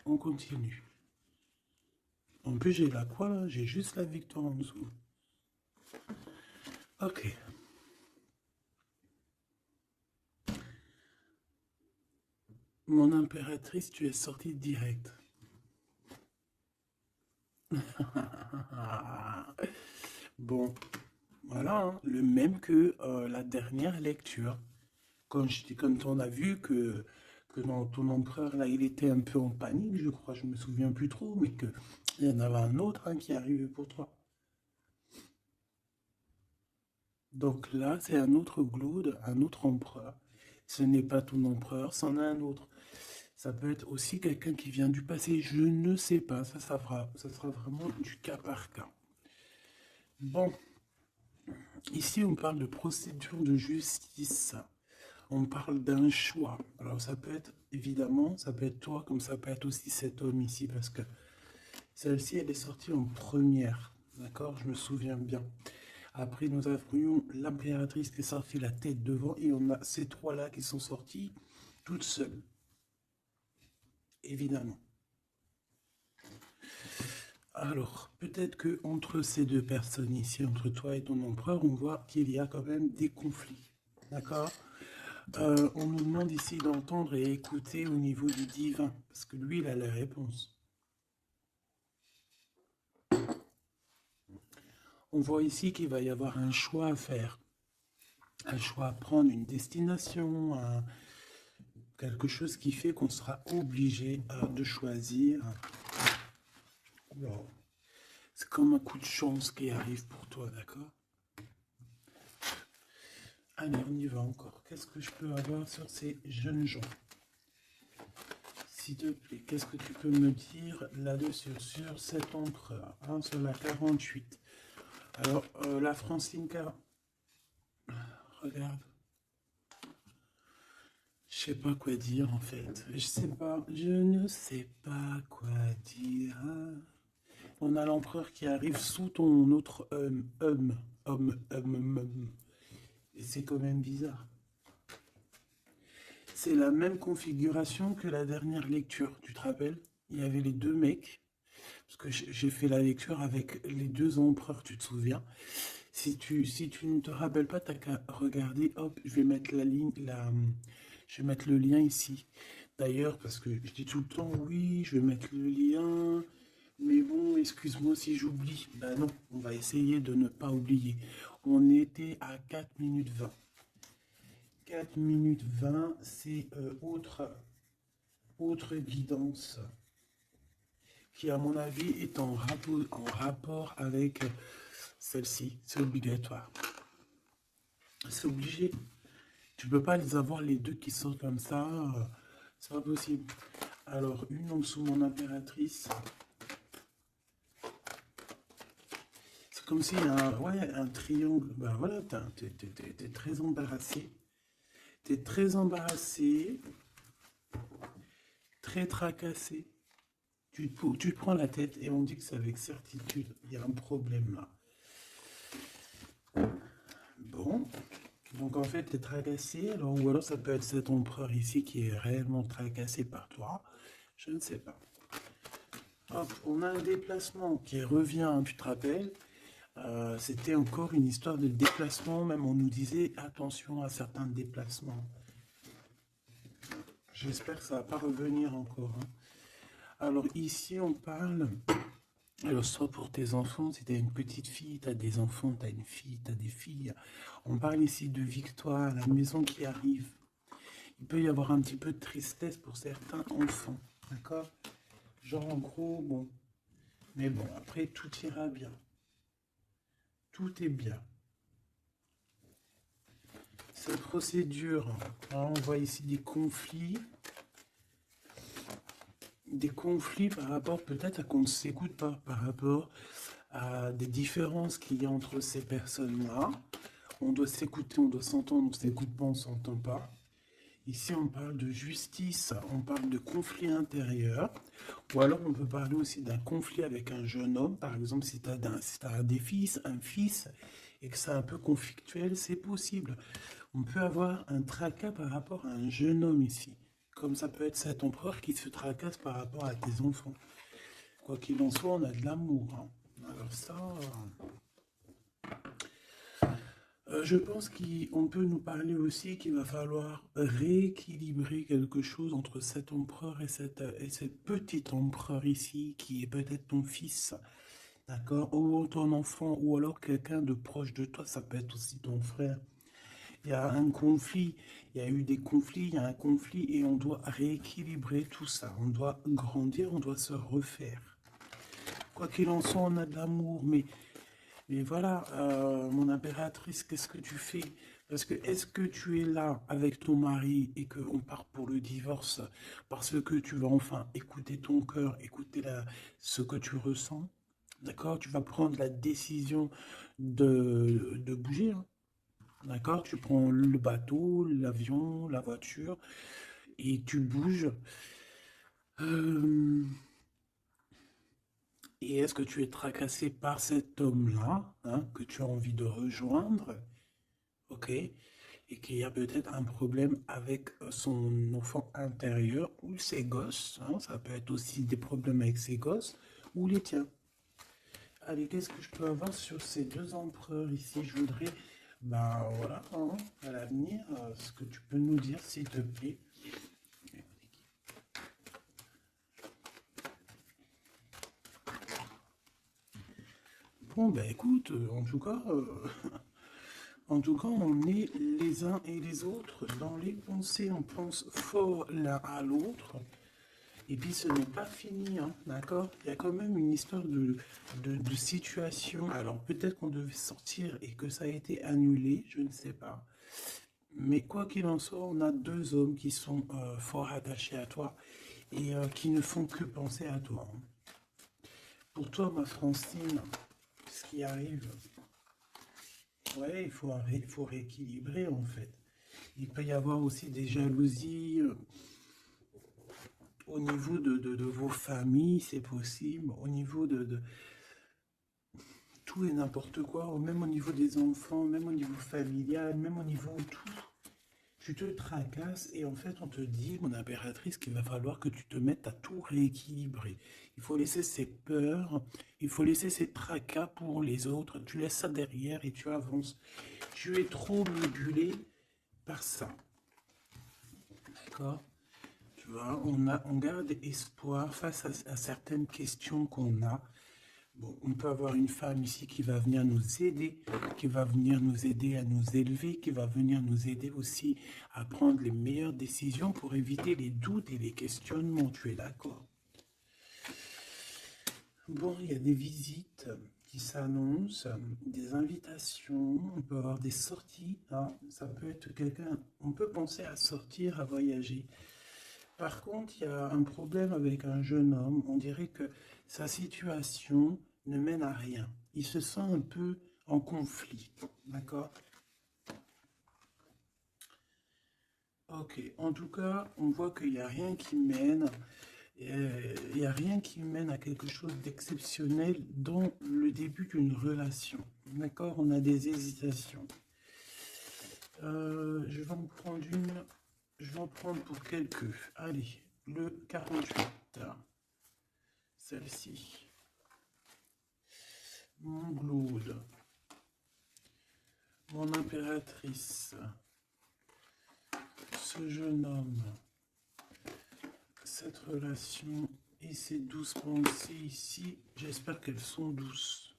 on continue. En plus, j'ai la croix là, j'ai juste la victoire en dessous. Ok. Mon impératrice, tu es sortie direct. Bon, voilà, hein, le même que la dernière lecture. Quand on a vu que ton empereur, là, il était un peu en panique, je crois, je me souviens plus trop, mais qu'il y en avait un autre hein, qui arrivait pour toi. Donc là, c'est un autre Glaude, un autre empereur. Ce n'est pas ton empereur, c'en est un autre. Ça peut être aussi quelqu'un qui vient du passé, je ne sais pas, ça sera vraiment du cas par cas. Bon, ici on parle de procédure de justice, on parle d'un choix. Alors ça peut être, évidemment, ça peut être toi, comme ça peut être aussi cet homme ici, parce que celle-ci, elle est sortie en première, d'accord? Je me souviens bien. Après, nous avions l'impératrice qui est sortie la tête devant, et on a ces trois-là qui sont sortis toutes seules, évidemment. Alors, peut-être que entre ces deux personnes ici, entre toi et ton empereur, on voit qu'il y a quand même des conflits. D'accord? On nous demande ici d'entendre et écouter au niveau du divin, parce que lui, il a la réponse. On voit ici qu'il va y avoir un choix à faire. Un choix à prendre, une destination, quelque chose qui fait qu'on sera obligé de choisir. Wow. C'est comme un coup de chance qui arrive pour toi, d'accord? Allez, on y va encore. Qu'est-ce que je peux avoir sur ces jeunes gens? S'il te plaît, qu'est-ce que tu peux me dire là-dessus, sur cet empereur, hein, sur la 48? Alors, la Francinka, regarde. Je sais pas quoi dire en fait. Je ne sais pas quoi dire. On a l'empereur qui arrive sous ton autre homme. Et c'est quand même bizarre. C'est la même configuration que la dernière lecture, tu te rappelles? Il y avait les deux mecs, parce que j'ai fait la lecture avec les deux empereurs, tu te souviens? Si tu ne te rappelles pas, t'as qu'à regarder, hop, je vais mettre je vais mettre le lien ici. D'ailleurs, parce que je dis tout le temps, oui, je vais mettre le lien, mais bon, excuse-moi si j'oublie. Ben non, on va essayer de ne pas oublier. On était à 4 minutes 20. 4 minutes 20, c'est autre guidance qui, à mon avis, est en rapport avec celle-ci. C'est obligatoire. C'est obligé. Tu peux pas les avoir les deux qui sont comme ça. C'est pas possible. Alors, une en dessous mon impératrice. C'est comme s'il y a un triangle. Ben voilà, t'es très embarrassé. T'es très embarrassé, très tracassé. Tu te prends la tête et on dit que c'est avec certitude. Il y a un problème là. Bon. Donc en fait, tu es tracassé, alors, ou alors ça peut être cet empereur ici qui est réellement tracassé par toi. Je ne sais pas. Hop, on a un déplacement qui revient, tu te rappelles. C'était encore une histoire de déplacement, même on nous disait attention à certains déplacements. J'espère que ça ne va pas revenir encore. Hein. Alors ici, on parle, alors soit pour tes enfants, si tu as une petite fille, tu as des enfants, tu as une fille, tu as des filles. On parle ici de victoire, la maison qui arrive. Il peut y avoir un petit peu de tristesse pour certains enfants, d'accord? Genre en gros, bon. Mais bon, après, tout ira bien. Tout est bien. Cette procédure, hein, on voit ici des conflits par rapport peut-être à qu'on ne s'écoute pas, par rapport à des différences qu'il y a entre ces personnes-là. On doit s'écouter, on doit s'entendre, on ne s'écoute pas, on ne s'entend pas. Ici, on parle de justice, on parle de conflit intérieur, ou alors on peut parler aussi d'un conflit avec un jeune homme. Par exemple, si tu as des fils, un fils, et que c'est un peu conflictuel, c'est possible. On peut avoir un tracas par rapport à un jeune homme ici, Comme ça peut être cet empereur qui se tracasse par rapport à tes enfants. Quoi qu'il en soit, on a de l'amour, hein. Alors ça, je pense qu'on peut nous parler aussi qu'il va falloir rééquilibrer quelque chose entre cet empereur et cette petite empereur ici, qui est peut-être ton fils, d'accord, ou ton enfant, ou alors quelqu'un de proche de toi, ça peut être aussi ton frère. Il y a un conflit, il y a eu des conflits, il y a un conflit, et on doit rééquilibrer tout ça. On doit grandir, on doit se refaire. Quoi qu'il en soit, on a de l'amour, mais voilà, mon impératrice, qu'est-ce que tu fais? Parce que est-ce que tu es là avec ton mari et qu'on part pour le divorce parce que tu vas enfin écouter ton cœur, écouter ce que tu ressens? D'accord? Tu vas prendre la décision de bouger, hein. D'accord? Tu prends le bateau, l'avion, la voiture et tu bouges. Euh, et est-ce que tu es tracassé par cet homme-là, hein, que tu as envie de rejoindre? Ok? Et qu'il y a peut-être un problème avec son enfant intérieur ou ses gosses, hein, ça peut être aussi des problèmes avec ses gosses ou les tiens. Allez, qu'est-ce que je peux avoir sur ces deux empereurs ici? Je voudrais, ben voilà, hein, à l'avenir, ce que tu peux nous dire, s'il te plaît. Bon, ben écoute, en tout cas, on est les uns et les autres dans les pensées, on pense fort l'un à l'autre. Et puis ce n'est pas fini, hein, d'accord? Il y a quand même une histoire de situation. Alors peut-être qu'on devait sortir et que ça a été annulé, je ne sais pas. Mais quoi qu'il en soit, on a deux hommes qui sont fort attachés à toi et qui ne font que penser à toi, hein. Pour toi, ma Francine, ce qui arrive, ouais, il faut rééquilibrer en fait. Il peut y avoir aussi des jalousies au niveau de vos familles, c'est possible, au niveau de tout et n'importe quoi, ou même au niveau des enfants, même au niveau familial, même au niveau de tout. Tu te tracasses et en fait on te dit, mon impératrice, qu'il va falloir que tu te mettes à tout rééquilibrer. Il faut laisser ces peurs, il faut laisser ces tracas pour les autres. Tu laisses ça derrière et tu avances. Tu es trop modulé par ça. D'accord? Tu vois, on garde espoir face à certaines questions qu'on a. Bon, on peut avoir une femme ici qui va venir nous aider, qui va venir nous aider à nous élever, qui va venir nous aider aussi à prendre les meilleures décisions pour éviter les doutes et les questionnements. Tu es d'accord? Bon, il y a des visites qui s'annoncent, des invitations, on peut avoir des sorties, hein. Ça peut être quelqu'un, on peut penser à sortir, à voyager. Par contre, il y a un problème avec un jeune homme. On dirait que sa situation ne mène à rien. Il se sent un peu en conflit. D'accord? Ok. En tout cas, on voit qu'il n'y a rien qui mène. Il n'y a rien qui mène à quelque chose d'exceptionnel dans le début d'une relation. D'accord? On a des hésitations. Je vais en prendre une. Je vais en prendre pour quelques. Allez, le 48. Celle-ci. Mon Glaude, mon impératrice, ce jeune homme, cette relation et ces douces pensées ici, j'espère qu'elles sont douces.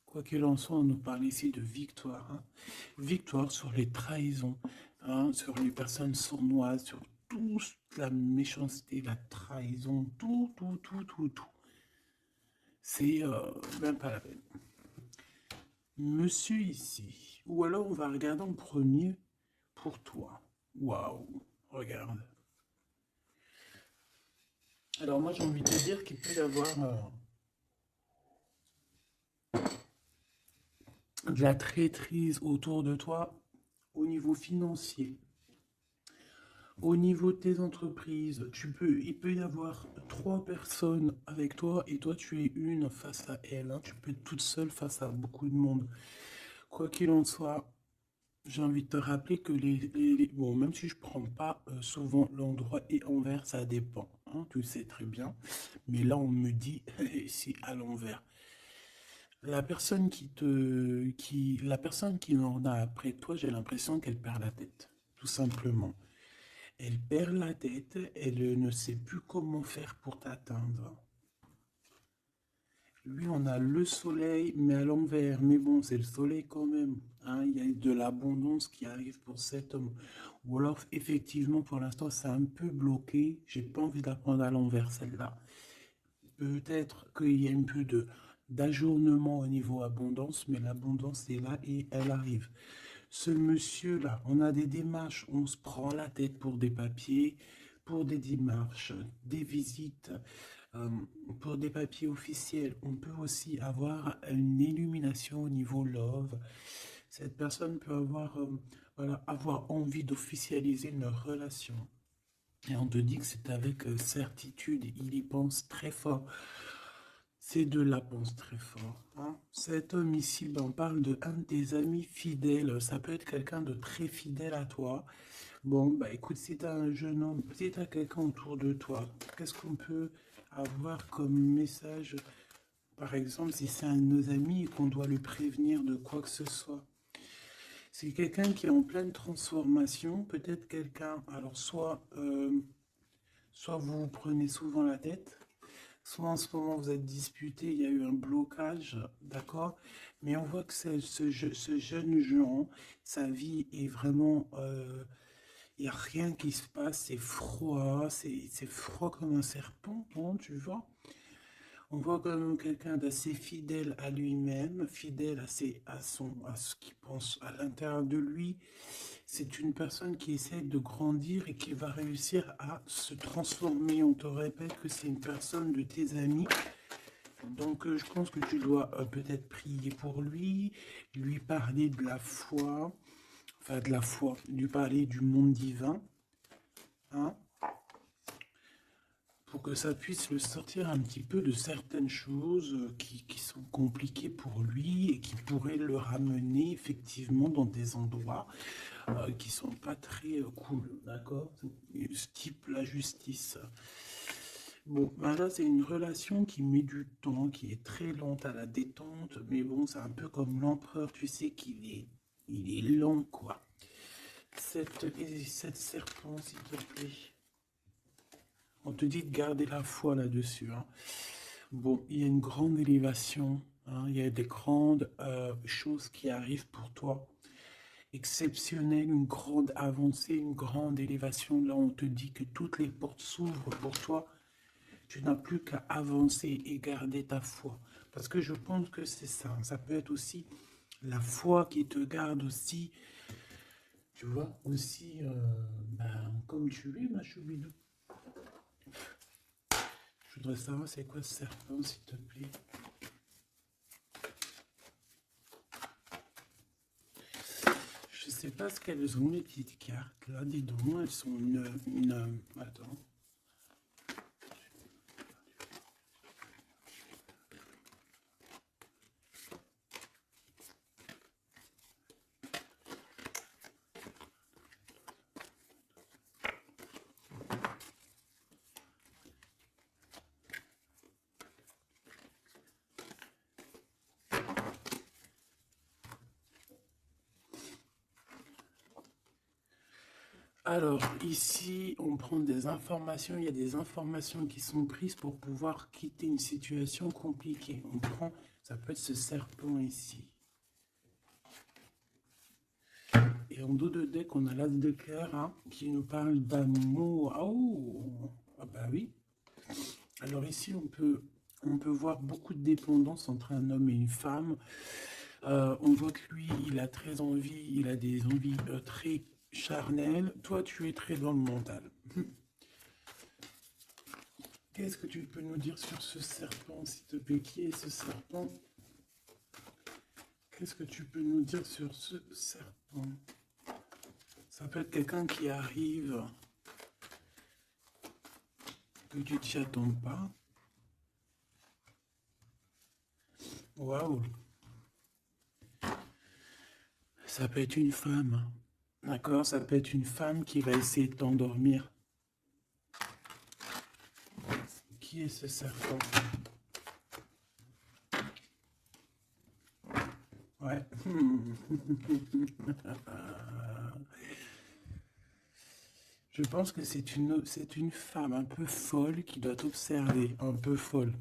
Quoi qu'il en soit, on nous parle ici de victoire, hein. Victoire sur les trahisons, hein, sur les personnes sournoises, sur toute la méchanceté, la trahison, tout, tout, tout, tout, tout. C'est même pas la peine. Monsieur ici, ou alors on va regarder en premier pour toi. Waouh, regarde. Alors moi j'ai envie de te dire qu'il peut y avoir de la traîtrise autour de toi au niveau financier, au niveau de tes entreprises. Il peut y avoir trois personnes avec toi et toi tu es une face à elle, hein. Tu peux être toute seule face à beaucoup de monde. Quoi qu'il en soit, J'ai envie de te rappeler que bon, même si je prends pas souvent l'endroit et envers, ça dépend, hein, tu le sais très bien. Mais là, on me dit, c'est à l'envers. La personne qui en a après toi, j'ai l'impression qu'elle perd la tête, tout simplement. Elle perd la tête, elle ne sait plus comment faire pour t'atteindre. Lui, on a le soleil, mais à l'envers. Mais bon, c'est le soleil quand même, hein. Il y a de l'abondance qui arrive pour cet homme. Ou alors, effectivement, pour l'instant, c'est un peu bloqué. J'ai pas envie d'apprendre à l'envers, celle-là. Peut-être qu'il y a un peu d'ajournement au niveau abondance, mais l'abondance est là et elle arrive. Ce monsieur-là, on a des démarches, on se prend la tête pour des papiers, pour des démarches, des visites, euh, pour des papiers officiels. On peut aussi avoir une illumination au niveau love. Cette personne peut avoir, voilà, avoir envie d'officialiser une relation. Et on te dit que c'est avec certitude, il y pense très fort. Ces deux-là pensent très fort, hein. Cet homme ici, ben, on parle de un de tes amis fidèles. Ça peut être quelqu'un de très fidèle à toi. Bon, bah écoute, si tu as un jeune homme, si tu as quelqu'un autour de toi, qu'est-ce qu'on peut avoir comme message? Par exemple, si c'est un de nos amis et qu'on doit le prévenir de quoi que ce soit. C'est quelqu'un qui est en pleine transformation, peut-être quelqu'un, alors soit vous vous prenez souvent la tête, soit en ce moment vous êtes disputé, il y a eu un blocage, d'accord? Mais on voit que ce jeune Jean, sa vie est vraiment, il n'y a rien qui se passe, c'est froid, c'est froid comme un serpent, hein, tu vois? On voit quand même quelqu'un d'assez fidèle à lui-même, fidèle à ce qu'il pense à l'intérieur de lui. C'est une personne qui essaie de grandir et qui va réussir à se transformer. On te répète que c'est une personne de tes amis. Donc, je pense que tu dois peut-être prier pour lui parler de la foi, enfin de la foi, lui parler du monde divin, hein, pour que ça puisse le sortir un petit peu de certaines choses qui sont compliquées pour lui et qui pourraient le ramener effectivement dans des endroits qui sont pas très cool, d'accord? Ce type la justice. Bon, ben là, c'est une relation qui met du temps, qui est très lente à la détente, mais bon, c'est un peu comme l'empereur, tu sais il est lent, quoi. Cette serpent, s'il te plaît. On te dit de garder la foi là-dessus, hein. Bon, il y a une grande élévation, hein, il y a des grandes choses qui arrivent pour toi. Exceptionnelles, une grande avancée, une grande élévation. Là, on te dit que toutes les portes s'ouvrent pour toi. Tu n'as plus qu'à avancer et garder ta foi. Parce que je pense que c'est ça. Ça peut être aussi la foi qui te garde aussi, tu vois, aussi ben, comme tu es, ma choubidou. Je voudrais savoir c'est quoi ce serpent, s'il te plaît. Je sais pas ce qu'elles ont, les petites cartes. Là, dis donc, elles sont attends. Alors, ici, on prend des informations. Il y a des informations qui sont prises pour pouvoir quitter une situation compliquée. On prend, ça peut être ce serpent ici. Et en dos de deck, on a l'as de cœur hein, qui nous parle d'amour. Oh, ah bah oui. Alors ici, on peut voir beaucoup de dépendance entre un homme et une femme. On voit que lui, il a très envie, il a des envies très charnelles. Toi, tu es très dans le mental. Qu'est-ce que tu peux nous dire sur ce serpent, s'il te plaît? Qui est ce serpent? Qu'est-ce que tu peux nous dire sur ce serpent? Ça peut être quelqu'un qui arrive, que tu t'y attends pas. Waouh! Ça peut être une femme. D'accord? Ça peut être une femme qui va essayer de t'endormir. Qui est ce serpent? Ouais. Je pense que c'est une femme un peu folle qui doit t'observer, un peu folle.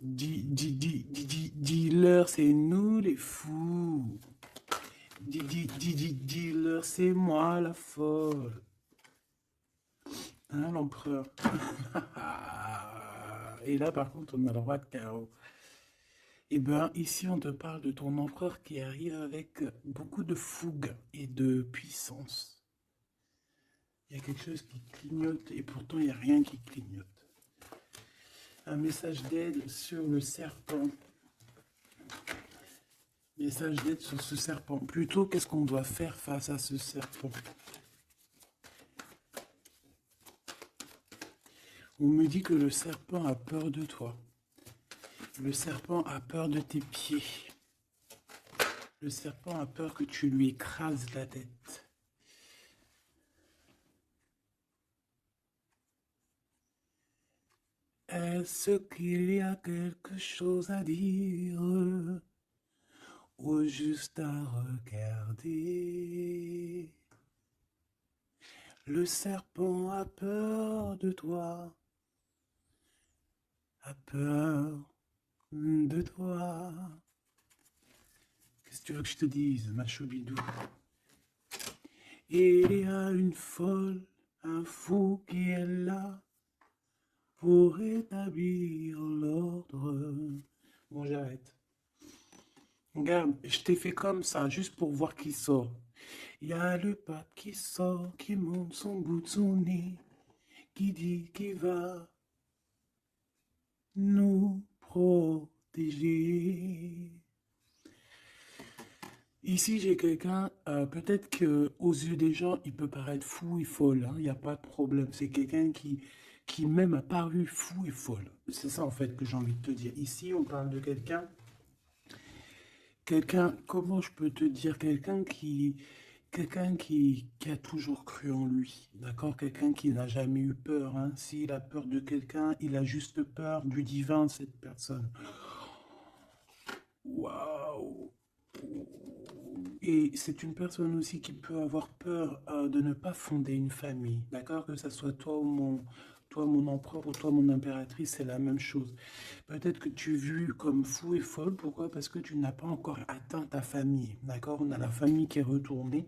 Dis-leur, c'est nous les fous. Dis-leur, c'est moi la folle. Hein, l'empereur? Et là, par contre, on a le roi de carreau. Eh bien, ici, on te parle de ton empereur qui arrive avec beaucoup de fougue et de puissance. Il y a quelque chose qui clignote et pourtant, il n'y a rien qui clignote. Un message d'aide sur le serpent. Message d'aide sur ce serpent. Plutôt, qu'est-ce qu'on doit faire face à ce serpent? On me dit que le serpent a peur de toi. Le serpent a peur de tes pieds. Le serpent a peur que tu lui écrases la tête. Est-ce qu'il y a quelque chose à dire ou juste à regarder? Le serpent a peur de toi, a peur de toi. Qu'est-ce que tu veux que je te dise, ma choubidou? Il y a une folle, un fou qui est là pour établir l'ordre. Bon, j'arrête. Regarde, je t'ai fait comme ça, juste pour voir qui sort. Il y a le pape qui sort, qui monte son bout de son nez, qui dit qu'il va nous protéger. Ici, j'ai quelqu'un, peut-être que aux yeux des gens, il peut paraître fou et folle, hein, il n'y a pas de problème. C'est quelqu'un qui même a paru fou et folle. C'est ça, en fait, que j'ai envie de te dire. Ici, on parle de quelqu'un, comment je peux te dire, quelqu'un qui a toujours cru en lui, d'accord? Quelqu'un qui n'a jamais eu peur, hein. S'il a peur de quelqu'un, il a juste peur du divin de cette personne. Waouh! Et c'est une personne aussi qui peut avoir peur de ne pas fonder une famille, d'accord? Que ce soit toi mon empereur ou toi mon impératrice, c'est la même chose. Peut-être que tu es vu comme fou et folle, pourquoi? Parce que tu n'as pas encore atteint ta famille, d'accord? On a la famille qui est retournée.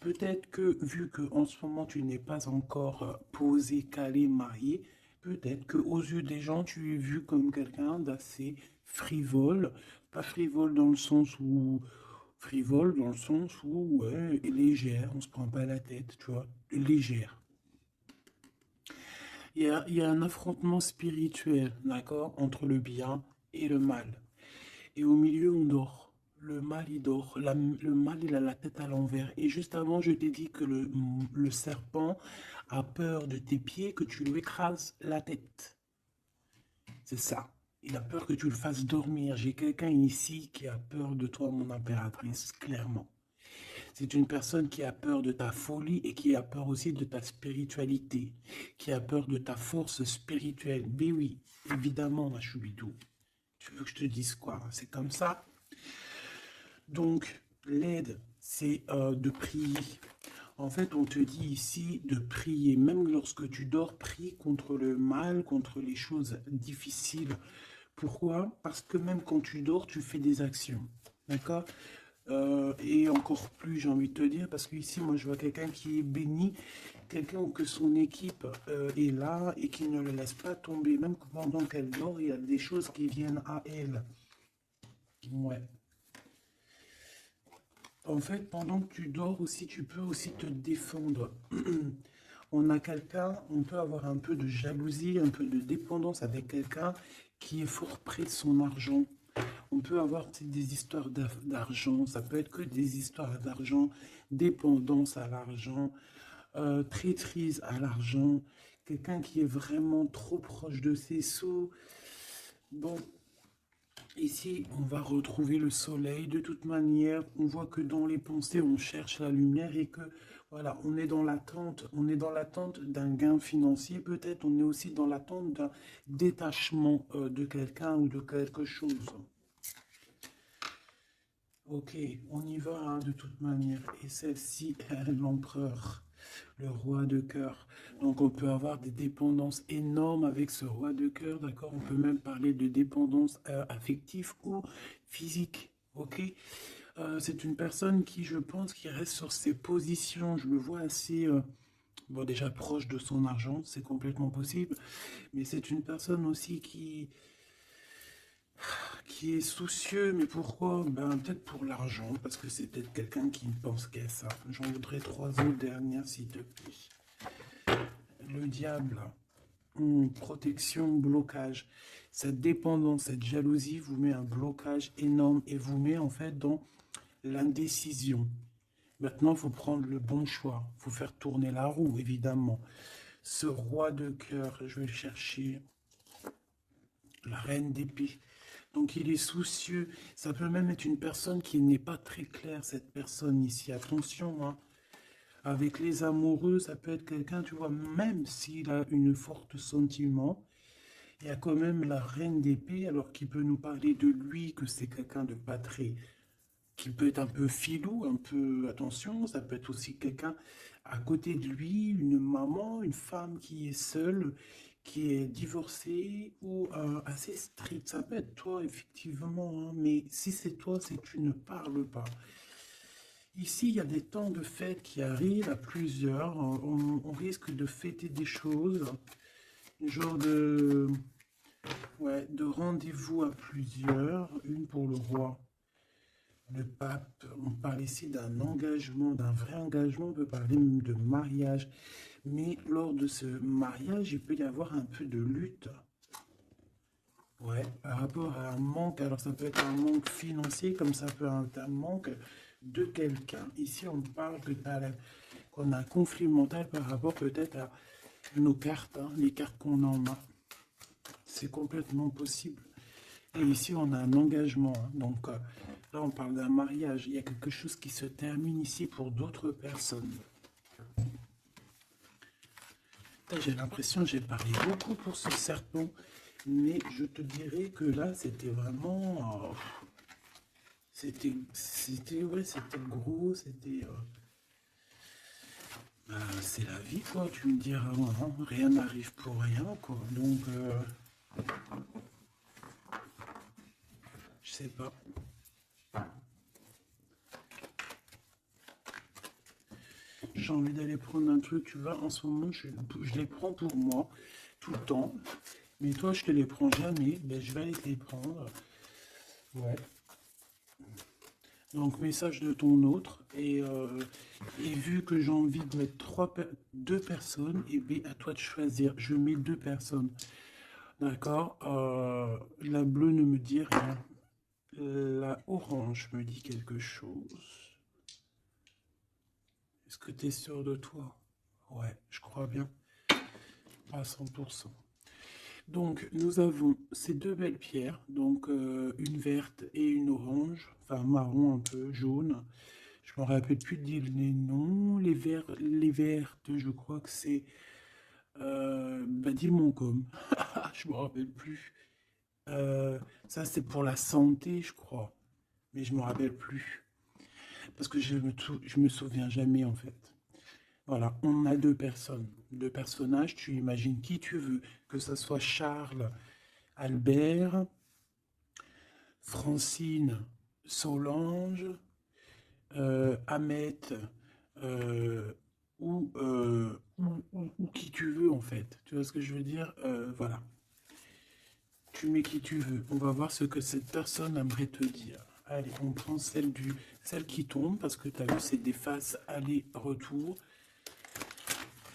Peut-être que vu que en ce moment tu n'es pas encore posé, calé, marié, peut-être que aux yeux des gens tu es vu comme quelqu'un d'assez frivole, pas frivole dans le sens où frivole dans le sens où ouais, légère, on se prend pas la tête, tu vois, légère. Il y a un affrontement spirituel, d'accord, entre le bien et le mal. Et au milieu, on dort. Le mal, il dort. Le mal, il a la tête à l'envers. Et juste avant, je t'ai dit que le serpent a peur de tes pieds, que tu lui écrases la tête. C'est ça. Il a peur que tu le fasses dormir. J'ai quelqu'un ici qui a peur de toi, mon impératrice, clairement. C'est une personne qui a peur de ta folie et qui a peur aussi de ta spiritualité, qui a peur de ta force spirituelle. Mais oui, évidemment, ma choubidou. Tu veux que je te dise quoi? C'est comme ça. Donc, l'aide, c'est de prier. En fait, on te dit ici de prier. Même lorsque tu dors, prie contre le mal, contre les choses difficiles. Pourquoi? Parce que même quand tu dors, tu fais des actions. D'accord? Et encore plus, j'ai envie de te dire, parce que ici, moi, je vois quelqu'un qui est béni, quelqu'un que son équipe est là et qui ne le laisse pas tomber. Même pendant qu'elle dort, il y a des choses qui viennent à elle. Ouais. En fait, pendant que tu dors aussi, tu peux aussi te défendre. On a quelqu'un, on peut avoir un peu de jalousie, un peu de dépendance avec quelqu'un qui est fort près de son argent. On peut avoir des histoires d'argent, ça peut être que des histoires d'argent, dépendance à l'argent, traîtrise à l'argent, quelqu'un qui est vraiment trop proche de ses sous. Bon, Ici, on va retrouver le soleil. De toute manière, on voit que dans les pensées, on cherche la lumière et que, voilà, on est dans l'attente d'un gain financier. Peut-être on est aussi dans l'attente d'un détachement de quelqu'un ou de quelque chose. Ok, on y va hein, de toute manière. Et celle-ci, l'empereur, le roi de cœur. Donc on peut avoir des dépendances énormes avec ce roi de cœur, d'accord? On peut même parler de dépendance affective ou physique. Ok, c'est une personne qui, je pense, qui reste sur ses positions. Je le vois assez, bon, déjà proche de son argent, c'est complètement possible. Mais c'est une personne aussi qui est soucieux, mais pourquoi? Ben, peut-être pour l'argent, parce que c'est peut-être quelqu'un qui ne pense qu'à ça. J'en voudrais trois autres dernières, s'il te plaît. Le diable, protection, blocage. Cette dépendance, cette jalousie vous met un blocage énorme et vous met en fait dans l'indécision. Maintenant, il faut prendre le bon choix. Il faut faire tourner la roue, évidemment. Ce roi de cœur, je vais le chercher. La reine d'épée. Donc il est soucieux. Ça peut même être une personne qui n'est pas très claire, cette personne ici. Attention, hein. Avec les amoureux, ça peut être quelqu'un, tu vois, même s'il a une forte sentiment, il y a quand même la reine d'épée, alors qu'il peut nous parler de lui, que c'est quelqu'un de pas très, qui peut être un peu filou, un peu, attention, ça peut être aussi quelqu'un à côté de lui, une maman, une femme qui est seule, qui est divorcée ou assez stricte. Ça peut être toi, effectivement, hein, mais si c'est toi, c'est que tu ne parles pas. Ici, il y a des temps de fête qui arrivent à plusieurs. On risque de fêter des choses, genre de, ouais, de rendez-vous à plusieurs, une pour le roi. Le pape, on parle ici d'un engagement, d'un vrai engagement, on peut parler même de mariage. Mais lors de ce mariage, il peut y avoir un peu de lutte. Ouais, par rapport à un manque, alors ça peut être un manque financier, comme ça peut être un manque de quelqu'un. Ici, on parle qu'on a un conflit mental par rapport peut-être à nos cartes, hein, les cartes qu'on a en main. C'est complètement possible. Et ici, on a un engagement. Hein. Donc là, on parle d'un mariage. Il y a quelque chose qui se termine ici pour d'autres personnes. J'ai l'impression que j'ai parlé beaucoup pour ce serpent. Mais je te dirais que là, c'était vraiment... ouais, c'était gros, c'est la vie, quoi. Tu me diras, hein, rien n'arrive pour rien, quoi. Donc, je sais pas. J'ai envie d'aller prendre un truc, tu vois, en ce moment, je les prends pour moi, tout le temps. Mais toi, je te les prends jamais, ben, je vais aller te les prendre. Ouais. Donc, message de ton autre. Et vu que j'ai envie de mettre deux personnes, et bien à toi de choisir. Je mets deux personnes. D'accord. La bleue ne me dit rien. La orange me dit quelque chose. Est-ce que tu es sûr de toi? Ouais, je crois bien. À 100%. Donc, nous avons ces deux belles pierres. Donc, une verte et une orange. Enfin, marron un peu, jaune. Je me rappelle plus de dire les noms. Les vertes, je crois que c'est Badimoncom. Je me rappelle plus. Ça, c'est pour la santé, je crois. Mais je me rappelle plus. Parce que je me souviens jamais, en fait. Voilà, on a deux personnes, deux personnages. Tu imagines qui tu veux. Que ce soit Charles, Albert, Francine, Solange, Ahmet, euh, ou qui tu veux, en fait. Tu vois ce que je veux dire? Voilà. Tu mets qui tu veux. On va voir ce que cette personne aimerait te dire. Allez, on prend celle qui tombe, parce que tu as vu, c'est des faces aller-retour.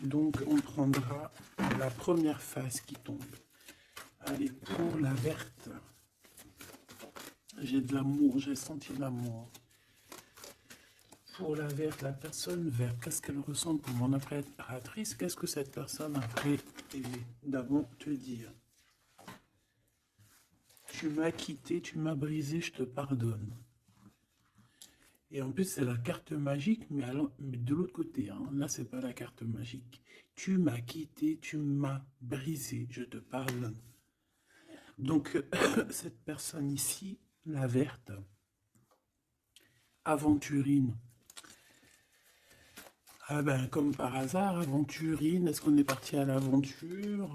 Donc, on prendra la première face qui tombe. Allez, pour la verte. J'ai de l'amour, j'ai senti de l'amour. Pour la verte, la personne verte, qu'est-ce qu'elle ressent pour mon impératrice? Qu'est-ce que cette personne aimerait d'abord te dire? tu m'as quitté, tu m'as brisé, je te pardonne. Et en plus, c'est la carte magique, mais de l'autre côté. Hein. Là, c'est pas la carte magique. Tu m'as quitté, tu m'as brisé, je te pardonne. Donc, cette personne ici, la verte, aventurine. Ah ben, comme par hasard, aventurine, est-ce qu'on est parti à l'aventure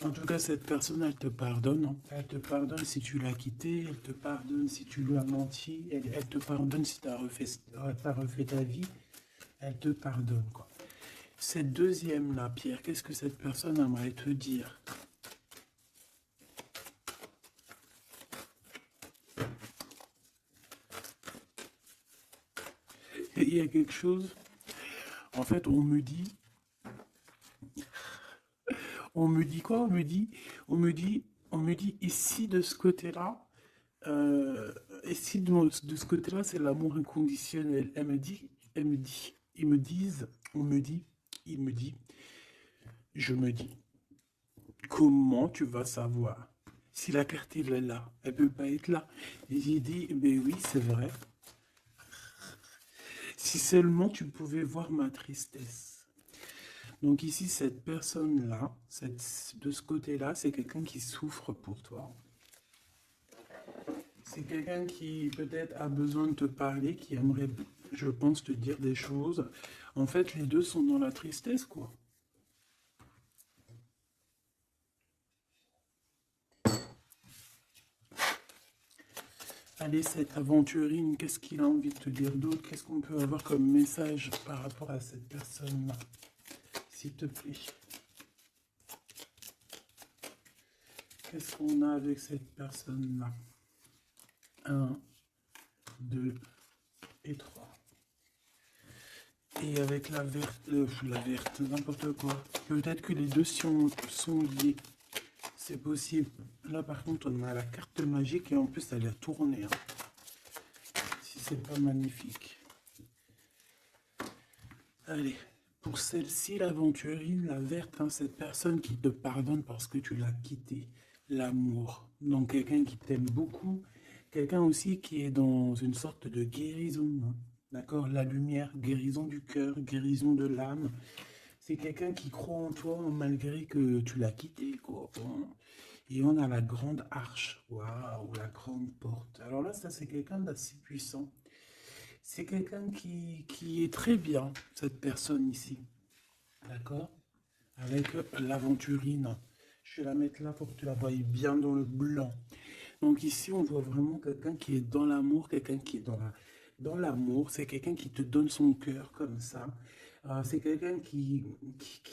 En tout cas, cette personne, elle te pardonne. Hein. Elle te pardonne si tu l'as quitté, elle te pardonne si tu lui as menti, elle te pardonne si tu as refait ta vie, elle te pardonne, quoi. Cette deuxième-là, Pierre, qu'est-ce que cette personne aimerait te dire? Il y a quelque chose, en fait, on me dit quoi? On me dit ici de ce côté-là, ici de ce côté-là, c'est l'amour inconditionnel. Ils me disent, on me dit, il me dit, je me dis, comment tu vas savoir si la carte elle est là? Elle peut pas être là. Et j'ai dit, mais oui, c'est vrai. Si seulement tu pouvais voir ma tristesse. Donc ici, cette personne-là, de ce côté-là, c'est quelqu'un qui souffre pour toi. C'est quelqu'un qui peut-être a besoin de te parler, qui aimerait, je pense, te dire des choses. En fait, les deux sont dans la tristesse, quoi. Allez, cette aventurine, qu'est-ce qu'il a envie de te dire d'autre? Qu'est-ce qu'on peut avoir comme message par rapport à cette personne-là? S'il te plaît. Qu'est-ce qu'on a avec cette personne-là? 1, 2 et 3. Et avec la verte, n'importe quoi. Peut-être que les deux sont liés. C'est possible. Là, par contre, on a la carte magique et en plus, elle a tourné. Hein. Si c'est pas magnifique. Allez, pour celle-ci, l'aventurine, la verte, hein, cette personne qui te pardonne parce que tu l'as quitté. L'amour. Donc, quelqu'un qui t'aime beaucoup. Quelqu'un aussi qui est dans une sorte de guérison. Hein. D'accord? La lumière, guérison du cœur, guérison de l'âme. C'est quelqu'un qui croit en toi malgré que tu l'as quitté, quoi. Et on a la grande arche. Waouh, la grande porte. Alors là, ça, c'est quelqu'un d'assez puissant. C'est quelqu'un qui est très bien, cette personne ici. D'accord? Avec l'aventurine. Je vais la mettre là pour que tu la voyes bien dans le blanc. Donc ici, on voit vraiment quelqu'un qui est dans l'amour, quelqu'un qui est dans l'amour. C'est quelqu'un qui te donne son cœur comme ça. C'est quelqu'un qui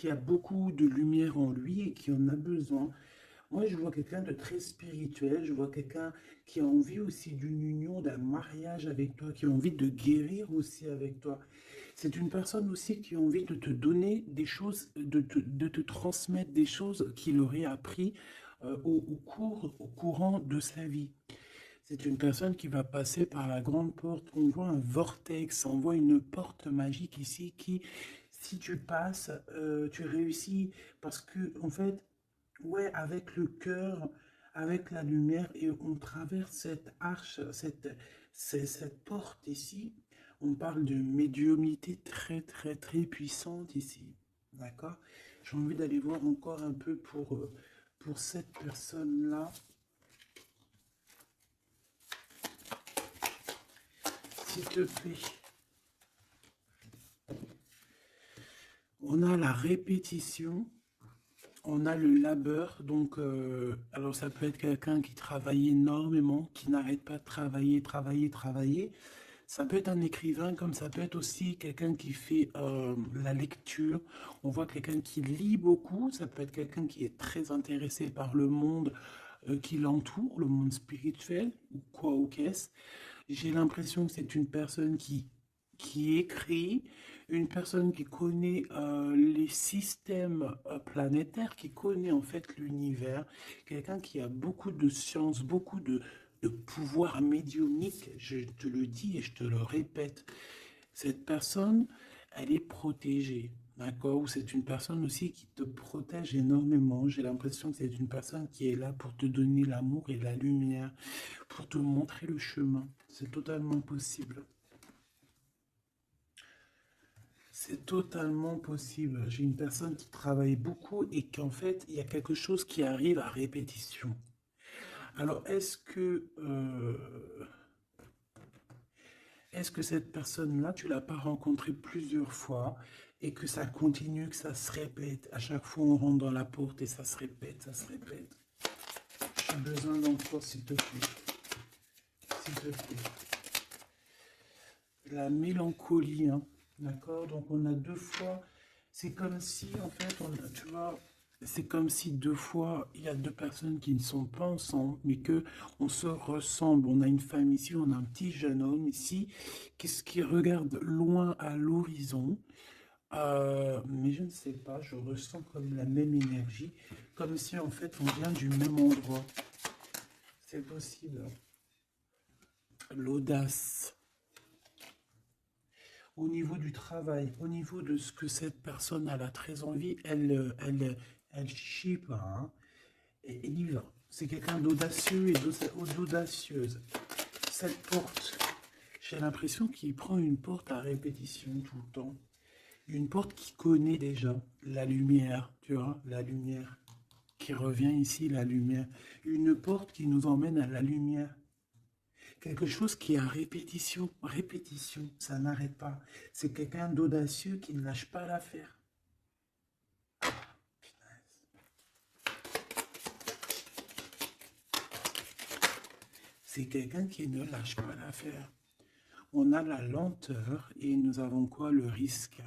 a beaucoup de lumière en lui et qui en a besoin. Moi, je vois quelqu'un de très spirituel, je vois quelqu'un qui a envie aussi d'une union, d'un mariage avec toi, qui a envie de guérir aussi avec toi. C'est une personne aussi qui a envie de te donner des choses, de te transmettre des choses qu'il aurait appris au courant de sa vie. C'est une personne qui va passer par la grande porte. On voit un vortex, on voit une porte magique ici qui, si tu passes, tu réussis parce que, en fait, ouais, avec le cœur, avec la lumière, et on traverse cette arche, cette porte ici. On parle de médiumnité très, très, très puissante ici. D'accord? J'ai envie d'aller voir encore un peu pour cette personne-là. S'il te plaît. On a la répétition. On a le labeur, donc alors ça peut être quelqu'un qui travaille énormément, qui n'arrête pas de travailler, travailler, travailler. Ça peut être un écrivain, comme ça peut être aussi quelqu'un qui fait la lecture. On voit quelqu'un qui lit beaucoup, ça peut être quelqu'un qui est très intéressé par le monde qui l'entoure, le monde spirituel, ou quoi ou qu'est-ce. J'ai l'impression que c'est une personne qui écrit, une personne qui connaît les systèmes planétaires, qui connaît en fait l'univers, quelqu'un qui a beaucoup de science, beaucoup de pouvoir médiumnique, je te le dis et je te le répète. Cette personne, elle est protégée. d'accord? Ou c'est une personne aussi qui te protège énormément. J'ai l'impression que c'est une personne qui est là pour te donner l'amour et la lumière, pour te montrer le chemin. C'est totalement possible. C'est totalement possible. J'ai une personne qui travaille beaucoup et qu'en fait, il y a quelque chose qui arrive à répétition. Alors, est-ce que cette personne-là, tu l'as pas rencontrée plusieurs fois et que ça continue, que ça se répète? À chaque fois, on rentre dans la porte et ça se répète, ça se répète. J'ai besoin d'encore, s'il te plaît. S'il te plaît. La mélancolie, hein. D'accord? Donc, on a deux fois. C'est comme si, en fait, tu vois, c'est comme si deux fois, il y a deux personnes qui ne sont pas ensemble, mais que on se ressemble. On a une femme ici, on a un petit jeune homme ici, qui regarde loin à l'horizon. Mais je ne sais pas, je ressens comme la même énergie, comme si en fait on vient du même endroit. C'est possible. L'audace. Au niveau du travail, au niveau de ce que cette personne elle a très envie, elle chie pas, hein, et il y va. C'est quelqu'un d'audacieux et d'audacieuse. Cette porte, j'ai l'impression qu'il prend une porte à répétition tout le temps. Une porte qu'il connaît déjà. La lumière, tu vois, la lumière qui revient ici, la lumière. Une porte qui nous emmène à la lumière. Quelque chose qui est à répétition, répétition, ça n'arrête pas. C'est quelqu'un d'audacieux qui ne lâche pas l'affaire. C'est quelqu'un qui ne lâche pas l'affaire. On a la lenteur et nous avons quoi? Le risque.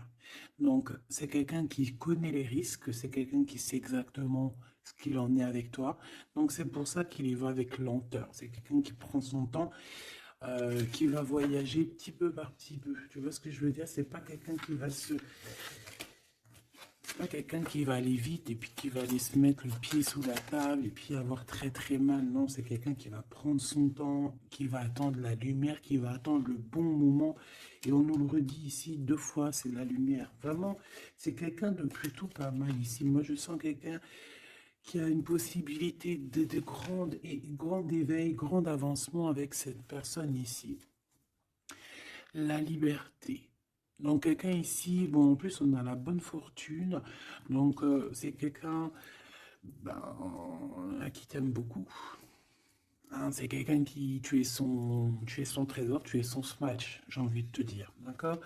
Donc, c'est quelqu'un qui connaît les risques, c'est quelqu'un qui sait exactement ce qu'il en est avec toi. Donc, c'est pour ça qu'il y va avec lenteur. C'est quelqu'un qui prend son temps, qui va voyager petit peu par petit peu. Tu vois ce que je veux dire? C'est pas quelqu'un qui va aller vite et puis qui va aller se mettre le pied sous la table et puis avoir très très mal. Non, c'est quelqu'un qui va prendre son temps, qui va attendre la lumière, qui va attendre le bon moment. Et on nous le redit ici deux fois, c'est la lumière. Vraiment, c'est quelqu'un de plutôt pas mal ici. Moi, je sens quelqu'un qui a une possibilité grand éveil, grand avancement avec cette personne ici. La liberté. Donc quelqu'un ici, bon en plus on a la bonne fortune, donc c'est quelqu'un ben, qui t'aime beaucoup. Hein, c'est quelqu'un qui, tu es son trésor, tu es son smash, j'ai envie de te dire, d'accord?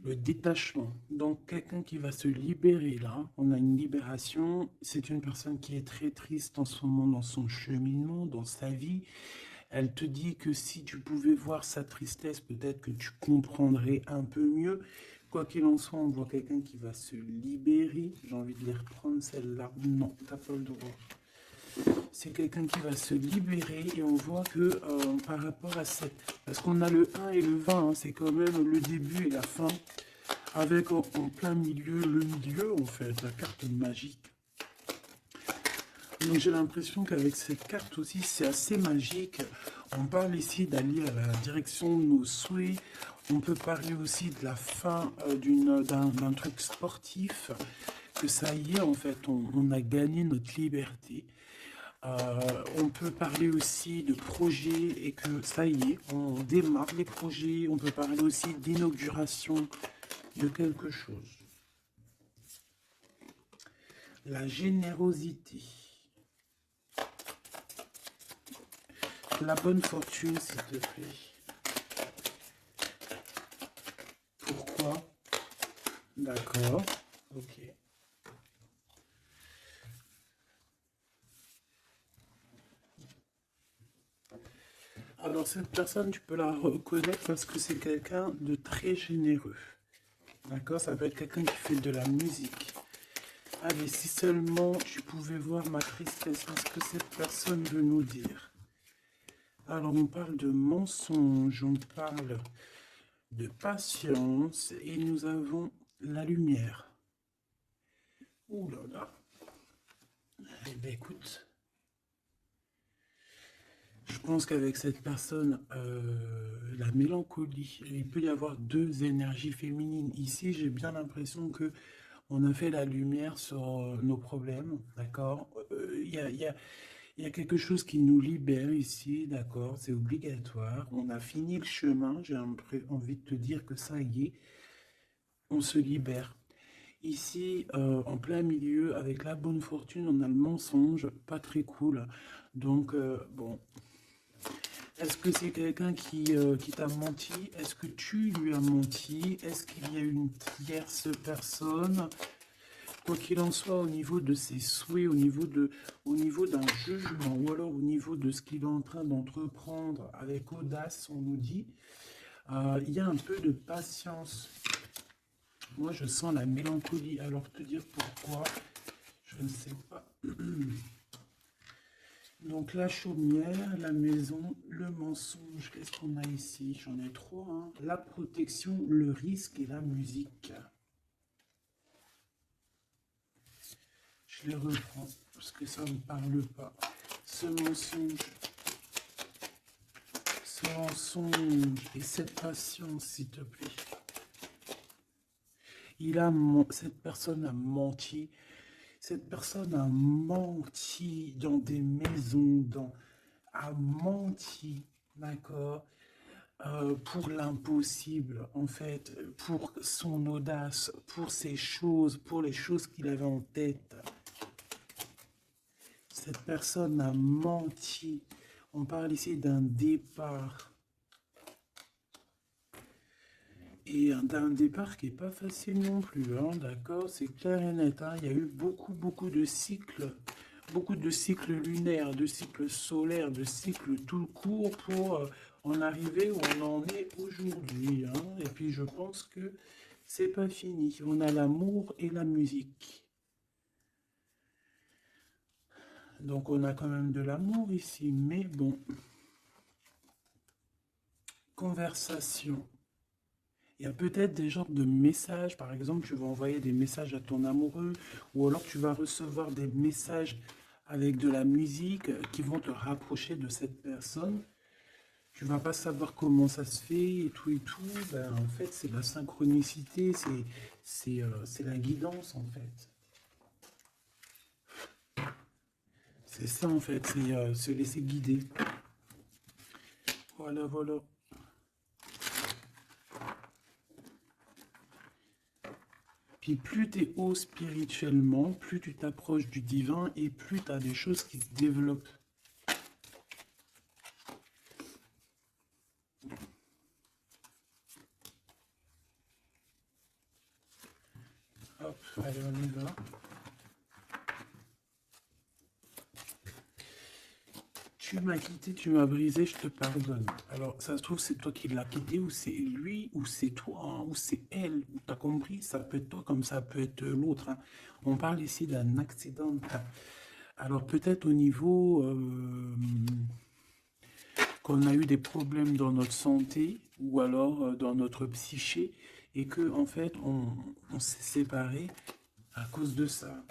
Le détachement, donc quelqu'un qui va se libérer là, on a une libération, c'est une personne qui est très triste en ce moment dans son cheminement, dans sa vie. Elle te dit que si tu pouvais voir sa tristesse, peut-être que tu comprendrais un peu mieux. Quoi qu'il en soit, on voit quelqu'un qui va se libérer. J'ai envie de les reprendre celle-là. Non, t'as pas le droit. C'est quelqu'un qui va se libérer et on voit que par rapport à cette... Parce qu'on a le 1 et le 20, hein, c'est quand même le début et la fin. Avec en plein milieu, le milieu en fait, la carte magique. Donc j'ai l'impression qu'avec cette carte aussi, c'est assez magique. On parle ici d'aller à la direction de nos souhaits. On peut parler aussi de la fin d'un truc sportif. Que ça y est, en fait, on a gagné notre liberté. On peut parler aussi de projets et que ça y est, on démarre les projets. On peut parler aussi d'inauguration de quelque chose. La générosité. La bonne fortune, s'il te plaît. Pourquoi? D'accord. Ok. Alors cette personne, tu peux la reconnaître parce que c'est quelqu'un de très généreux. D'accord? Ça peut être quelqu'un qui fait de la musique. Allez, si seulement tu pouvais voir ma tristesse, ce que cette personne veut nous dire. Alors on parle de mensonge, on parle de patience et nous avons la lumière. Ouh là là. Eh bien écoute, Je pense qu'avec cette personne, la mélancolie, il peut y avoir deux énergies féminines. Ici, j'ai bien l'impression que on a fait la lumière sur nos problèmes, d'accord? Il y a quelque chose qui nous libère ici, d'accord? C'est obligatoire. On a fini le chemin. J'ai envie de te dire que ça y est, on se libère. Ici, en plein milieu, avec la bonne fortune, on a le mensonge, pas très cool. Donc, bon, est-ce que c'est quelqu'un qui t'a menti? Est-ce que tu lui as menti? Est-ce qu'il y a une tierce personne? Quoi qu'il en soit, au niveau de ses souhaits, au niveau d'un jugement, ou alors au niveau de ce qu'il est en train d'entreprendre avec audace, on nous dit, il y a un peu de patience. Moi, je sens la mélancolie. Alors, te dire pourquoi, je ne sais pas. Donc, la chaumière, la maison, le mensonge. Qu'est-ce qu'on a ici? J'en ai trois, hein. La protection, le risque et la musique. Je les reprends parce que ça ne me parle pas. Ce mensonge et cette patience, s'il te plaît. Cette personne a menti. Cette personne a menti dans des maisons, a menti, d'accord, pour l'impossible, en fait, pour son audace, pour ses choses, pour les choses qu'il avait en tête. Cette personne a menti. On parle ici d'un départ. Et d'un départ qui n'est pas facile non plus, hein, d'accord? C'est clair et net, hein. Il y a eu beaucoup de cycles, beaucoup de cycles lunaires, de cycles solaires, de cycles tout court pour en arriver où on en est aujourd'hui, hein. Et puis je pense que c'est pas fini. On a l'amour et la musique. Donc on a quand même de l'amour ici, mais bon. Conversation. Il y a peut-être des genres de messages, par exemple, tu vas envoyer des messages à ton amoureux, ou alors tu vas recevoir des messages avec de la musique qui vont te rapprocher de cette personne. Tu vas pas savoir comment ça se fait et tout et tout. Ben, en fait, c'est la synchronicité, c'est la guidance en fait. C'est ça en fait, c'est se laisser guider. Voilà, voilà. Puis plus tu es haut spirituellement, plus tu t'approches du divin et plus tu as des choses qui se développent. Hop, allez, on y va. Tu m'as quitté, tu m'as brisé, je te pardonne. Alors, ça se trouve, c'est toi qui l'as quitté, ou c'est lui, ou c'est toi, hein, ou c'est elle. T'as compris? Ça peut être toi comme ça peut être l'autre, hein. On parle ici d'un accident. Alors, peut-être au niveau qu'on a eu des problèmes dans notre santé, ou alors dans notre psyché, et que, en fait, on s'est séparés à cause de ça.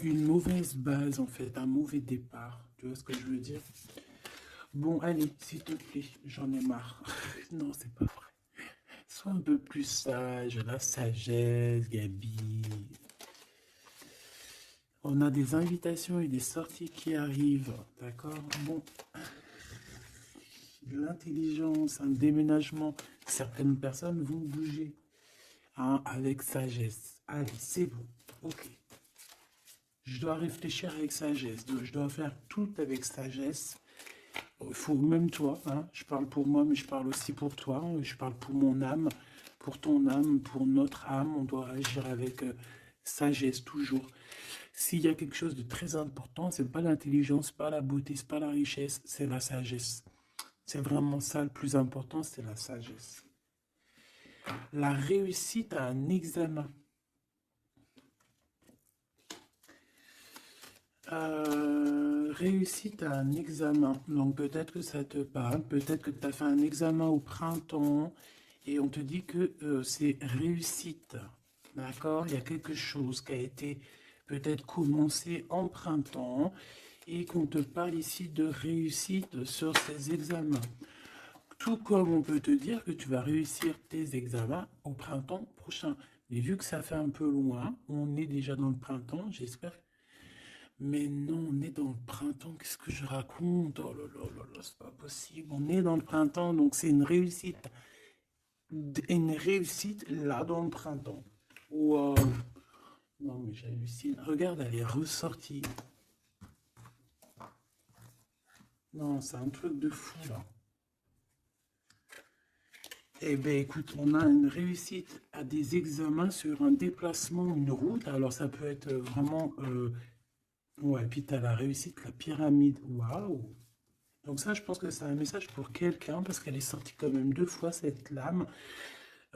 Une mauvaise base, en fait, un mauvais départ. Tu vois ce que je veux dire? Bon, allez, s'il te plaît, j'en ai marre. Non, c'est pas vrai. Sois un peu plus sage, la sagesse, Gabi. On a des invitations et des sorties qui arrivent, d'accord? Bon, l'intelligence, un déménagement, certaines personnes vont bouger, hein, avec sagesse. Allez, c'est bon, ok. Je dois réfléchir avec sagesse, je dois faire tout avec sagesse. Il faut, même toi, hein, je parle pour moi, mais je parle aussi pour toi, je parle pour mon âme, pour ton âme, pour notre âme, on doit agir avec sagesse toujours. S'il y a quelque chose de très important, c'est pas l'intelligence, pas la beauté, c'est pas la richesse, c'est la sagesse. C'est vraiment ça le plus important, c'est la sagesse. La réussite à un examen. Réussite à un examen. Donc peut-être que ça te parle, peut-être que tu as fait un examen au printemps et on te dit que c'est réussite. D'accord? Il y a quelque chose qui a été peut-être commencé en printemps et qu'on te parle ici de réussite sur ces examens. Tout comme on peut te dire que tu vas réussir tes examens au printemps prochain. Mais vu que ça fait un peu loin, on est déjà dans le printemps, j'espère. Mais non, on est dans le printemps, qu'est-ce que je raconte? Oh là là là là, c'est pas possible. On est dans le printemps, donc c'est une réussite. Une réussite là dans le printemps. Waouh! Non, mais j'hallucine. Regarde, elle est ressortie. Non, c'est un truc de fou là. Eh bien, écoute, on a une réussite à des examens sur un déplacement, une route. Alors, ça peut être vraiment. Ouais, puis tu as la réussite, la pyramide. Waouh! Donc, ça, je pense que c'est un message pour quelqu'un parce qu'elle est sortie quand même 2 fois, cette lame.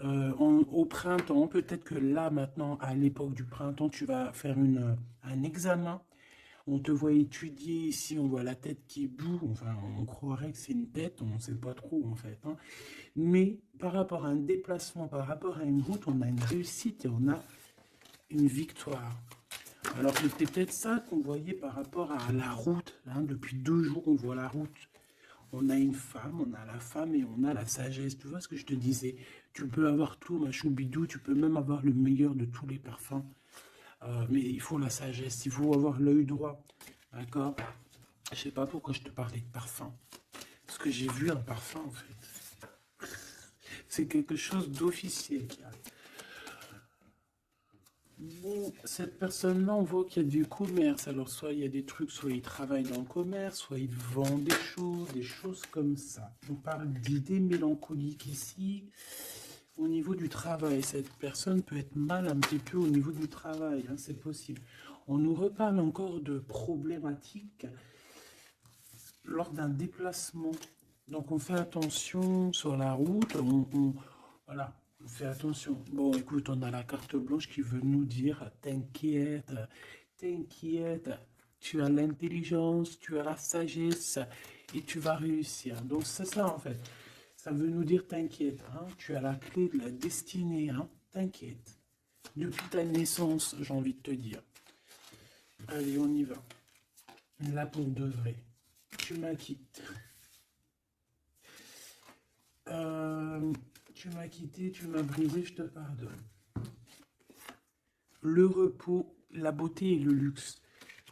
Au printemps, peut-être que là, maintenant, à l'époque du printemps, tu vas faire un examen. On te voit étudier ici, on voit la tête qui boue. Enfin, on croirait que c'est une tête, on ne sait pas trop en fait, hein. Mais par rapport à un déplacement, par rapport à une route, on a une réussite et on a une victoire. Alors c'était peut-être ça qu'on voyait par rapport à la route, hein. Depuis 2 jours, on voit la route. On a une femme, on a la femme et on a la sagesse. Tu vois ce que je te disais? Tu peux avoir tout, ma choubidou, tu peux même avoir le meilleur de tous les parfums. Mais il faut la sagesse, il faut avoir l'œil droit. D'accord? Je sais pas pourquoi je te parlais de parfum. Parce que j'ai vu un parfum en fait. C'est quelque chose d'officiel qui arrive. Bon, cette personne-là, on voit qu'il y a du commerce. Alors, soit il y a des trucs, soit il travaille dans le commerce, soit il vend des choses comme ça. On parle d'idées mélancoliques ici. Au niveau du travail, cette personne peut être mal un petit peu au niveau du travail, hein, c'est possible. On nous reparle encore de problématiques lors d'un déplacement. Donc on fait attention sur la route, voilà, on fait attention. Bon, écoute, on a la carte blanche qui veut nous dire, t'inquiète, t'inquiète, tu as l'intelligence, tu as la sagesse et tu vas réussir. Donc c'est ça en fait. Ça veut nous dire t'inquiète, hein, tu as la clé de la destinée, hein, t'inquiète. Depuis ta naissance, j'ai envie de te dire. Allez, on y va. Là pour de vrai. Tu m'as quitté. Tu m'as quitté, tu m'as brisé, je te pardonne. Le repos, la beauté et le luxe.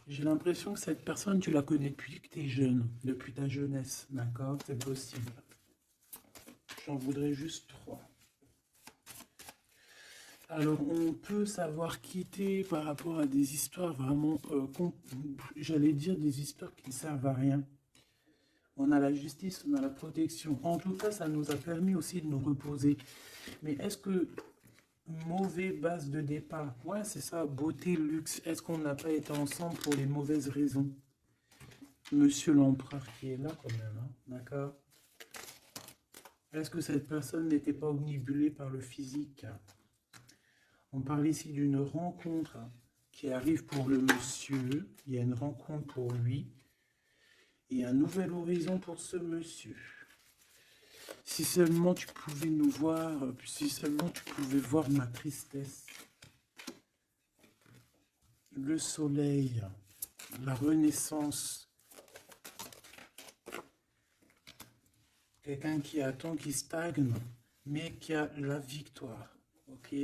J'ai l'impression que cette personne, tu la connais depuis que tu es jeune, depuis ta jeunesse, d'accord? C'est possible. J'en voudrais juste 3. Alors, on peut savoir quitter par rapport à des histoires vraiment, j'allais dire des histoires qui ne servent à rien. On a la justice, on a la protection. En tout cas, ça nous a permis aussi de nous reposer. Mais est-ce que mauvais base de départ, ouais, c'est ça, beauté, luxe, est-ce qu'on n'a pas été ensemble pour les mauvaises raisons? Monsieur l'empereur qui est là quand même, hein, d'accord? Est-ce que cette personne n'était pas omnibulée par le physique? On parle ici d'une rencontre qui arrive pour le monsieur. Il y a une rencontre pour lui et un nouvel horizon pour ce monsieur. Si seulement tu pouvais nous voir, si seulement tu pouvais voir ma tristesse. Le soleil, la renaissance. Quelqu'un qui attend, qui stagne, mais qui a la victoire. Ok?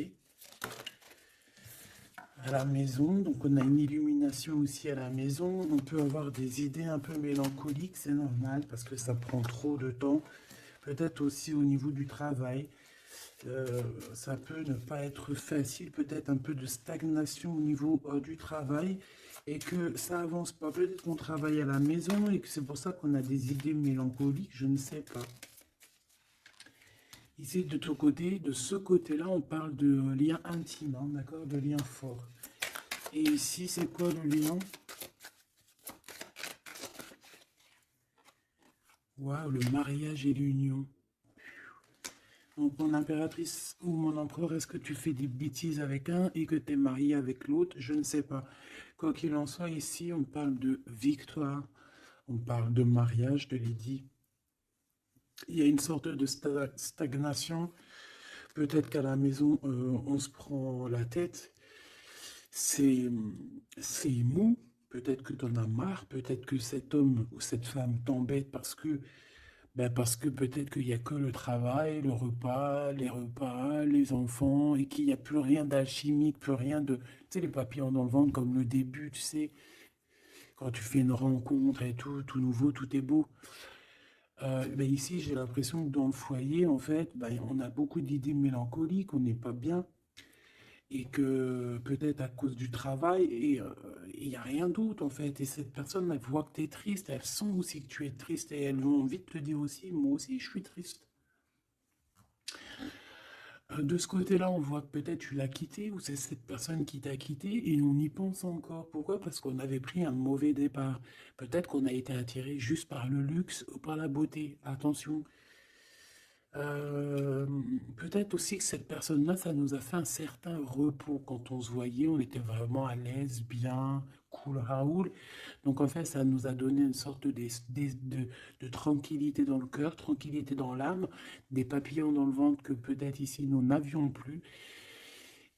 À la maison, donc on a une illumination aussi à la maison. On peut avoir des idées un peu mélancoliques, c'est normal parce que ça prend trop de temps. Peut-être aussi au niveau du travail, ça peut ne pas être facile, peut-être un peu de stagnation au niveau du travail et que ça avance pas. Peut-être qu'on travaille à la maison et que c'est pour ça qu'on a des idées mélancoliques, je ne sais pas. Ici, de ton côté, de ce côté-là, on parle de lien intime, hein, d'accord, de lien fort. Et ici, c'est quoi le lien? Waouh, le mariage et l'union. Donc, mon impératrice ou mon empereur, est-ce que tu fais des bêtises avec un et que tu es marié avec l'autre? Je ne sais pas. Quoi qu'il en soit, ici, on parle de victoire. On parle de mariage, je te l'ai dit. Il y a une sorte de stagnation. Peut-être qu'à la maison, on se prend la tête. C'est mou. Peut-être que tu en as marre, peut-être que cet homme ou cette femme t'embête parce que peut-être qu'il n'y a que le travail, le repas, les enfants, et qu'il n'y a plus rien d'alchimique, plus rien de... Tu sais, les papillons dans le ventre comme le début, tu sais, quand tu fais une rencontre et tout nouveau, tout est beau. Ben ici, j'ai l'impression que dans le foyer, en fait, ben, on a beaucoup d'idées mélancoliques, on n'est pas bien, et que peut-être à cause du travail, et il n'y a rien d'autre, en fait. Et cette personne, elle voit que tu es triste, elle sent aussi que tu es triste, et elles ont envie de te dire aussi, moi aussi, je suis triste. De ce côté-là, on voit que peut-être tu l'as quitté, ou c'est cette personne qui t'a quitté, et on y pense encore. Pourquoi? Parce qu'on avait pris un mauvais départ. Peut-être qu'on a été attiré juste par le luxe ou par la beauté. Attention. Euh, Peut-être aussi que cette personne-là, ça nous a fait un certain repos. Quand on se voyait, on était vraiment à l'aise, bien, cool, Raoul. Donc en fait, ça nous a donné une sorte de tranquillité dans le cœur, tranquillité dans l'âme, des papillons dans le ventre que peut-être ici nous n'avions plus,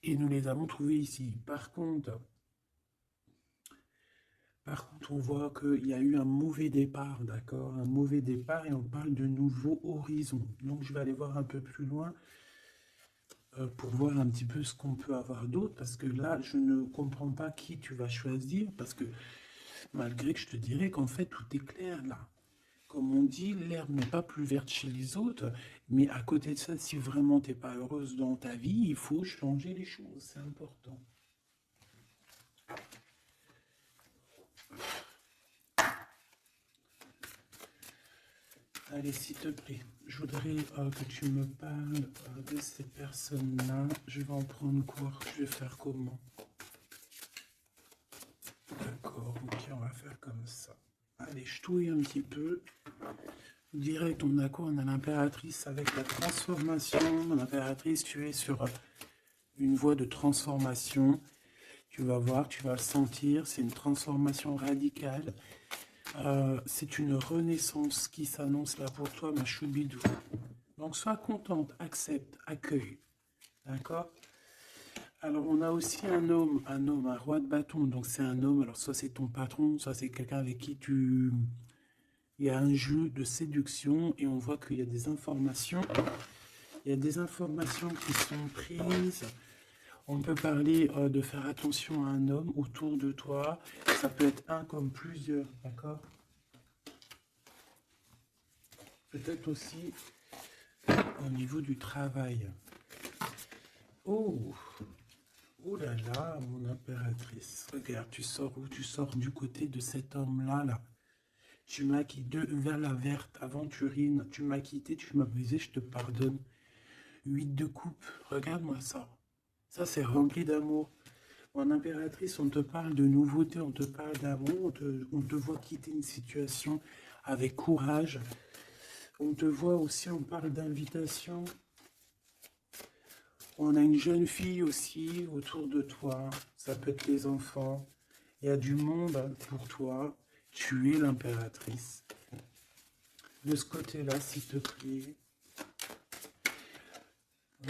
et nous les avons trouvés ici. Par contre, on voit qu'il y a eu un mauvais départ, d'accord? Un mauvais départ, et on parle de nouveaux horizons. Donc je vais aller voir un peu plus loin pour voir un petit peu ce qu'on peut avoir d'autre, parce que là, je ne comprends pas qui tu vas choisir, parce que malgré que je te dirais qu'en fait, tout est clair là. Comme on dit, l'herbe n'est pas plus verte chez les autres, mais à côté de ça, si vraiment t'es pas heureuse dans ta vie, il faut changer les choses, c'est important. Allez, s'il te plaît, je voudrais que tu me parles de ces personnes-là. Je vais en prendre quoi? Je vais faire comment? D'accord, ok, on va faire comme ça. Allez, je touille un petit peu. Direct, on a quoi? On a l'impératrice avec la transformation. L'impératrice, tu es sur une voie de transformation. Tu vas voir, tu vas le sentir. C'est une transformation radicale. C'est une renaissance qui s'annonce là pour toi, ma choubidou. Donc, sois contente, accepte, accueille. D'accord? Alors, on a aussi un roi de bâton. Donc, c'est un homme. Alors, soit c'est ton patron, soit c'est quelqu'un avec qui tu. Il y a un jeu de séduction et on voit qu'il y a des informations. Il y a des informations qui sont prises. On peut parler de faire attention à un homme autour de toi. Ça peut être un comme plusieurs, d'accord? Peut-être aussi au niveau du travail. Oh, oh là là, mon impératrice. Regarde, tu sors où? Tu sors du côté de cet homme-là, là. Tu m'as quitté vers la verte aventurine. Tu m'as quitté, tu m'as brisé, je te pardonne. 8 de coupe, regarde-moi ça. Ça, c'est rempli d'amour. En impératrice, on te parle de nouveauté, on te parle d'amour, on te voit quitter une situation avec courage. On te voit aussi, on parle d'invitation. On a une jeune fille aussi autour de toi. Ça peut être les enfants. Il y a du monde pour toi. Tu es l'impératrice. De ce côté-là, s'il te plaît.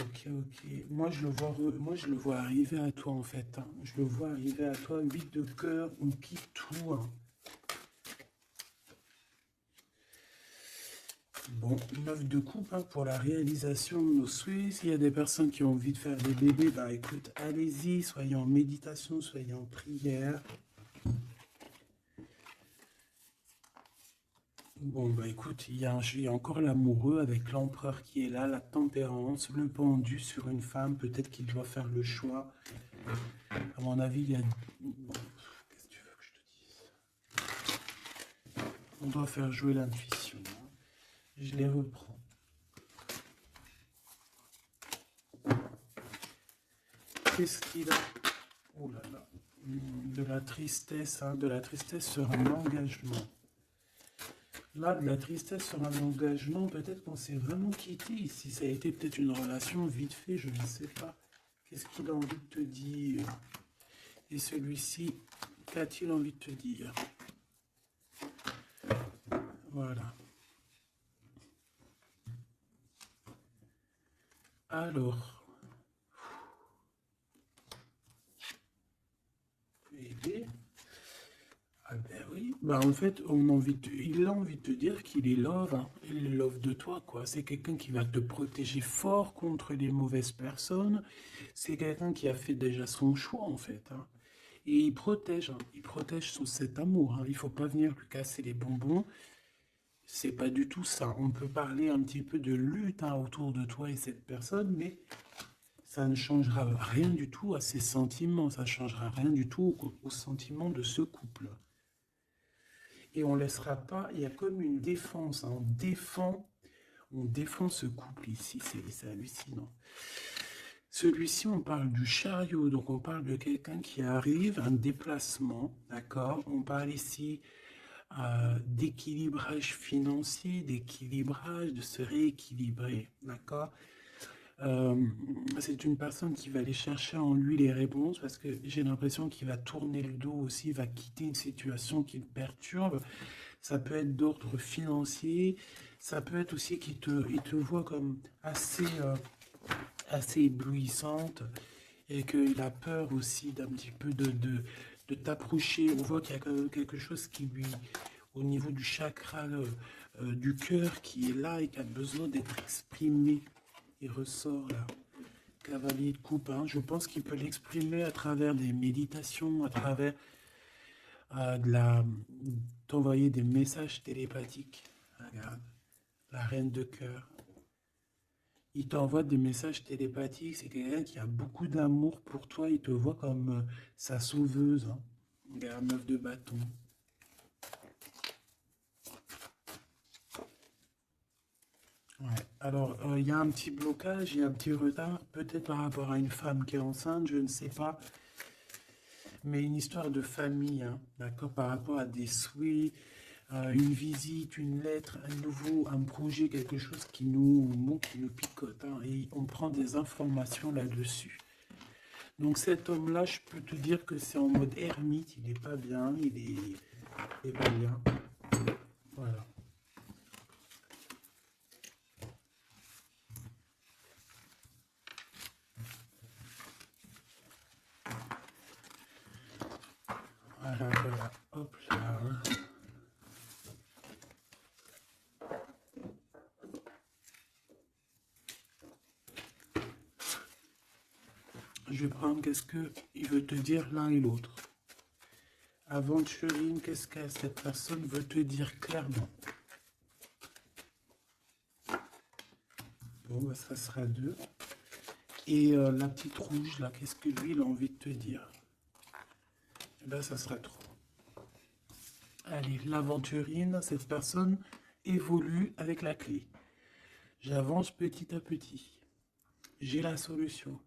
Ok, ok. Moi, je le vois arriver à toi, en fait, hein. Je le vois arriver à toi. 8 de cœur, on quitte tout, hein. Bon, 9 de coupe hein, pour la réalisation de nos souhaits. S'il y a des personnes qui ont envie de faire des bébés, bah écoute, allez-y, soyez en méditation, soyez en prière. Bon, bah écoute, il y a encore l'amoureux avec l'empereur qui est là, la tempérance, le pendu sur une femme, peut-être qu'il doit faire le choix. À mon avis, il y a... Bon, qu'est-ce que tu veux que je te dise? On doit faire jouer l'intuition, hein. Je les reprends. Qu'est-ce qu'il a? Oh là là. De la tristesse, hein, de la tristesse sur un engagement. Là, de la tristesse sur un engagement, peut-être qu'on s'est vraiment quitté ici. Ça a été peut-être une relation vite fait, je ne sais pas. Qu'est-ce qu'il a envie de te dire? Et celui-ci, qu'a-t-il envie de te dire? Voilà. Alors, bébé, Bah, en fait, il a envie de te dire qu'il est love, hein. Il est love de toi, quoi. C'est quelqu'un qui va te protéger fort contre les mauvaises personnes. C'est quelqu'un qui a fait déjà son choix, en fait, hein. Et il protège cet amour, hein. Il faut pas venir lui casser les bonbons. C'est pas du tout ça. On peut parler un petit peu de lutte, hein, autour de toi et cette personne, mais ça ne changera rien du tout à ses sentiments. Ça ne changera rien du tout aux sentiments de ce couple. Et on laissera pas, il y a comme une défense, hein. On défend ce couple ici, c'est hallucinant. Celui-ci, on parle du chariot, donc on parle de quelqu'un qui arrive, un déplacement, d'accord? On parle ici d'équilibrage financier, d'équilibrage, de se rééquilibrer, d'accord? Euh, c'est une personne qui va aller chercher en lui les réponses parce que j'ai l'impression qu'il va tourner le dos aussi, va quitter une situation qui le perturbe. Ça peut être d'ordre financier, ça peut être aussi il te voit comme assez éblouissante et qu'il a peur aussi d'un petit peu de t'approcher. On voit qu'il y a quand même quelque chose qui lui, au niveau du chakra du cœur, qui est là et qui a besoin d'être exprimé. Il ressort là. Cavalier de coupe, hein. Je pense qu'il peut l'exprimer à travers des méditations, à travers de la t'envoyer des messages télépathiques. Regarde, la reine de cœur. Il t'envoie des messages télépathiques. C'est quelqu'un qui a beaucoup d'amour pour toi. Il te voit comme sa sauveuse, hein. Regarde, meuf de bâton. Ouais. Alors, il y a un petit blocage, il y a un petit retard, peut-être par rapport à une femme qui est enceinte, je ne sais pas. Mais une histoire de famille, hein, d'accord, par rapport à des souhaits, une visite, une lettre, un projet, quelque chose qui nous picote, hein, et on prend des informations là-dessus. Donc cet homme-là, je peux te dire que c'est en mode ermite, il n'est pas bien, il est pas bien. Voilà. Voilà, voilà. Hop là. Je vais prendre qu'est-ce qu'il veut te dire l'un et l'autre. Aventurine, qu'est-ce que cette personne veut te dire clairement? Bon, bah, ça sera deux. Et la petite rouge, là, qu'est-ce que lui, il a envie de te dire? Eh ben, ça sera trop. Allez, l'aventurine, cette personne évolue avec la clé. J'avance petit à petit. J'ai la solution.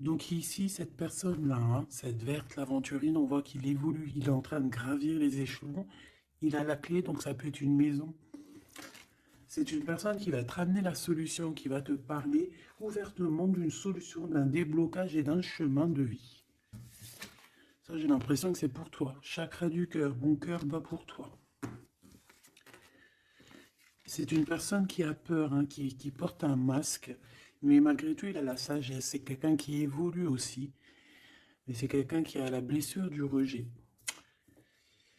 Donc ici, cette personne-là, hein, cette verte, l'aventurine, on voit qu'il évolue. Il est en train de gravir les échelons. Il a la clé, donc ça peut être une maison. C'est une personne qui va te ramener la solution, qui va te parler ouvertement d'une solution, d'un déblocage et d'un chemin de vie. Ça, j'ai l'impression que c'est pour toi. Chakra du cœur, mon cœur bat pour toi. C'est une personne qui a peur, hein, qui porte un masque, mais malgré tout, il a la sagesse. C'est quelqu'un qui évolue aussi, mais c'est quelqu'un qui a la blessure du rejet.